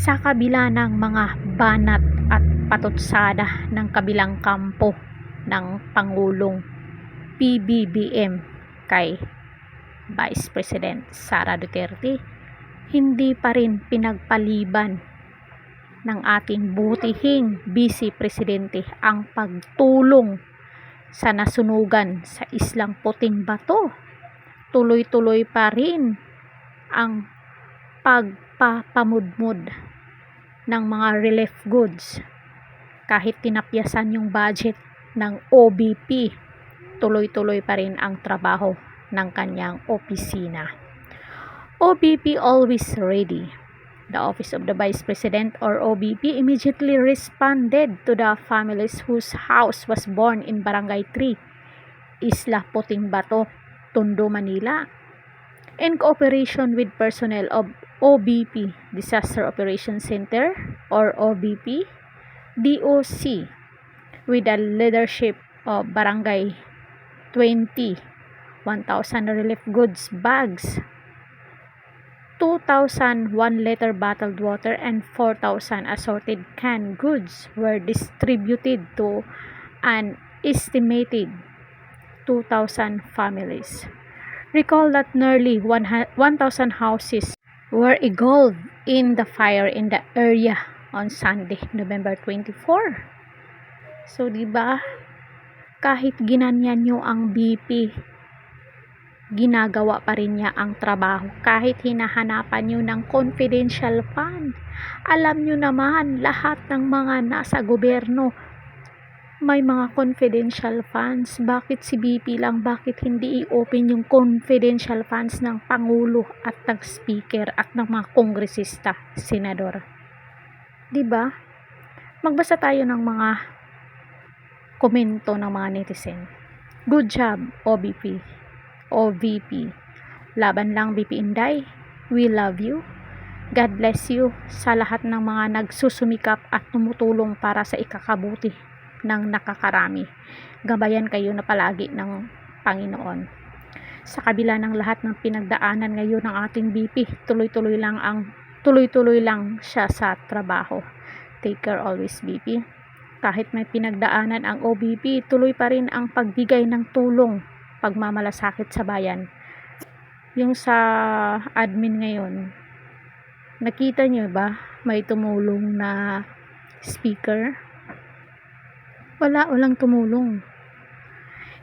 Sa kabila ng mga banat at patutsada ng kabilang kampo ng Pangulong PBBM kay Vice President Sara Duterte, hindi pa rin pinagpaliban ng ating butihing Vice Presidente ang pagtulong sa nasunugan sa Islang Puting Bato. Tuloy-tuloy pa rin ang pagpapamudmud ng mga relief goods kahit tinapyasan yung budget ng OBP. Tuloy-tuloy pa rin ang trabaho ng kanyang opisina. OBP always ready. The Office of the Vice President or OBP immediately responded to the families whose house was burned in Barangay 3, Isla Puting Bato, Tondo, Manila. In cooperation with personnel of OBP Disaster Operations Center or OBP DOC with the leadership of Barangay 20, 1,000 relief goods bags, 2,000 1-liter bottled water, and 4,000 assorted canned goods were distributed to an estimated 2,000 families. Recall that nearly 1,000 houses were engulfed in the fire in the area on Sunday, November 24. So, diba, kahit ginanyan nyo ang BP, ginagawa pa rin niya ang trabaho. Kahit hinahanapan nyo ng confidential fund, alam nyo naman, lahat ng mga nasa gobyerno, may mga confidential funds. Bakit si BP lang? Bakit hindi i-open yung confidential funds ng Pangulo at ng Speaker at ng mga kongresista, senador? Diba? Magbasa tayo ng mga komento ng mga netizen. Good job, OBP. OVP. Laban lang, BP Inday. We love you. God bless you sa lahat ng mga nagsusumikap at tumutulong para sa ikakabuti ng nakakarami. Gabayan kayo na palagi ng Panginoon. Sa kabila ng lahat ng pinagdaanan ngayon ng ating BP, tuloy-tuloy lang siya sa trabaho. Take care always, BP. Kahit may pinagdaanan ang OBP, tuloy pa rin ang pagbigay ng tulong, pagmamalasakit sa bayan. Yung sa admin ngayon, nakita nyo ba may tumulong na speaker? Walang tumulong.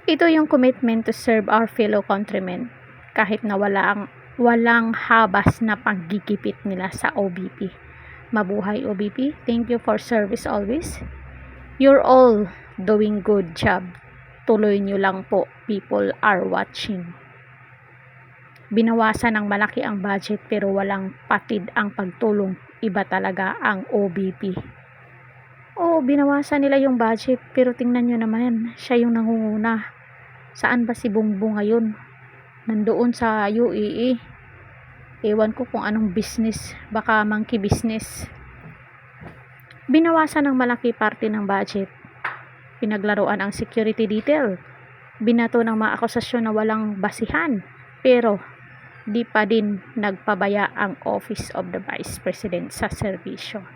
Ito yung commitment to serve our fellow countrymen kahit na walang habas na panggigipit nila sa OBP. Mabuhay OBP. Thank you for service always. You're all doing good job. Tuloy nyo lang po. People are watching. Binawasan ng malaki ang budget pero walang patid ang pagtulong. Iba talaga ang OBP. Binawasan nila yung budget pero tingnan nyo naman, siya yung nangunguna. Saan ba si Bongbong ngayon? Nandoon sa UAE. Ewan ko kung anong business, baka monkey business. Binawasan ng malaki parte ng budget. Pinaglaruan ang security detail. Binato ng mga akusasyon na walang basihan. Pero di pa din nagpabaya ang Office of the Vice President sa serbisyo.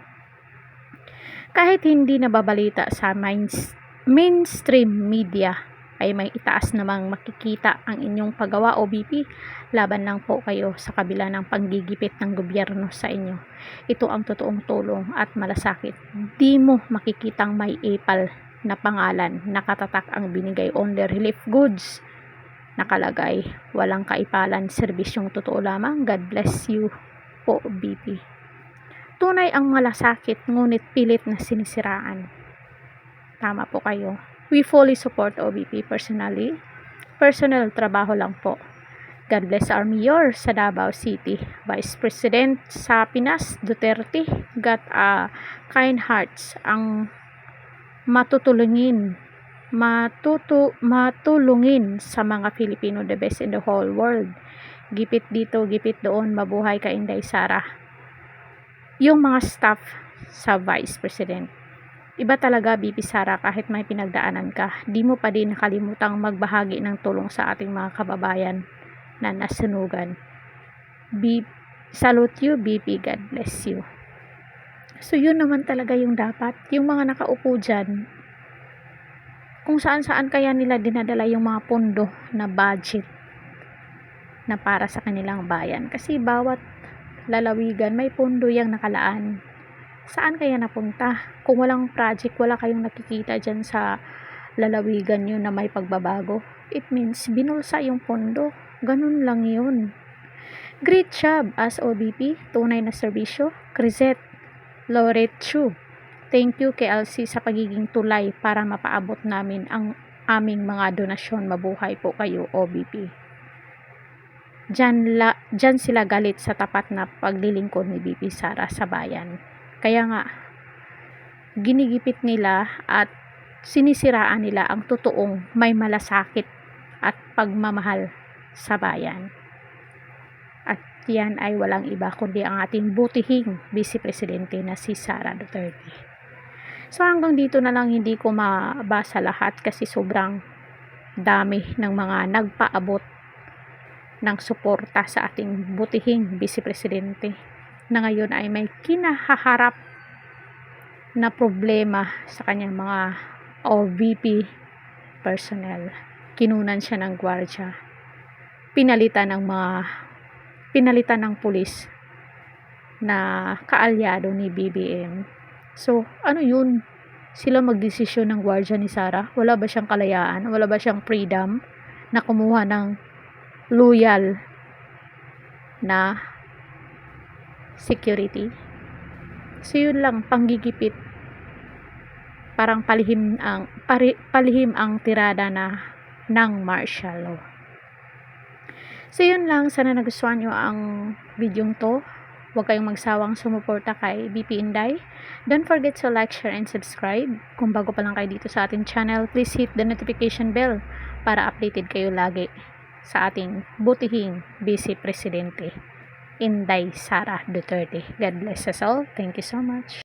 Kahit hindi nababalita sa mainstream media, ay may itaas namang makikita ang inyong paggawa OBP. Laban lang po kayo sa kabila ng panggigipit ng gobyerno sa inyo. Ito ang totoong tulong at malasakit. Di mo makikitang may epal na pangalan, nakatatak ang binigay only relief goods. Nakalagay, walang kaipalan, serbisyong totoo lamang. God bless you po BP. Tunay ang malasakit, ngunit pilit na sinisiraan. Tama po kayo. We fully support OBP personally. Personal trabaho lang po. God bless our mayor sa Davao City. Vice President sa Pinas, Duterte, got a kind hearts ang matulungin sa mga Filipino, the best in the whole world. Gipit dito, gipit doon, mabuhay ka Inday Sara. Yung mga staff sa Vice President, iba talaga BP Sara. Kahit may pinagdaanan ka, di mo pa din nakalimutang magbahagi ng tulong sa ating mga kababayan na nasunugan. Salute you BP, God bless you. So yun naman talaga yung dapat, yung mga nakaupo dyan, kung saan-saan kaya nila dinadala yung mga pondo na budget na para sa kanilang bayan. Kasi bawat lalawigan may pondo yang nakalaan. Saan kaya napunta? Kung walang project, wala kayong nakikita dyan sa lalawigan nyo na may pagbabago, it means binulsa yung pondo. Ganun lang yun. Great job as OBP, tunay na serbisyo. Crisette Loretu, thank you KLC sa pagiging tulay para mapaabot namin ang aming mga donasyon. Mabuhay po kayo OBP. Diyan sila galit sa tapat na paglilingkod ni BP Sara sa bayan. Kaya nga, ginigipit nila at sinisiraan nila ang totoong may malasakit at pagmamahal sa bayan. At yan ay walang iba kundi ang ating butihing Vice Presidente na si Sara Duterte. So hanggang dito na lang, hindi ko mabasa lahat kasi sobrang dami ng mga nagpaabot ng suporta sa ating butihing Vice Presidente na ngayon ay may kinahaharap na problema sa kanyang mga OVP personnel. Kinunan siya ng gwardiya, pinalitan ng pulis na kaalyado ni BBM. So ano yun, sila magdesisyon ng gwardiya ni Sara? Wala ba siyang kalayaan? Wala ba siyang freedom na kumuha ng loyal na security? So yun lang, panggigipit, parang palihim ang tirada ng martial law. So yun lang, sana nagustuhan nyo ang videong to. Huwag kayong magsawang sumuporta kay BP Inday. Don't forget to like, share, and subscribe. Kung bago pa lang kayo dito sa ating channel, please hit the notification bell para updated kayo lagi sa ating butihing Vice Presidente Inday Sara Duterte. God bless us all. Thank you so much.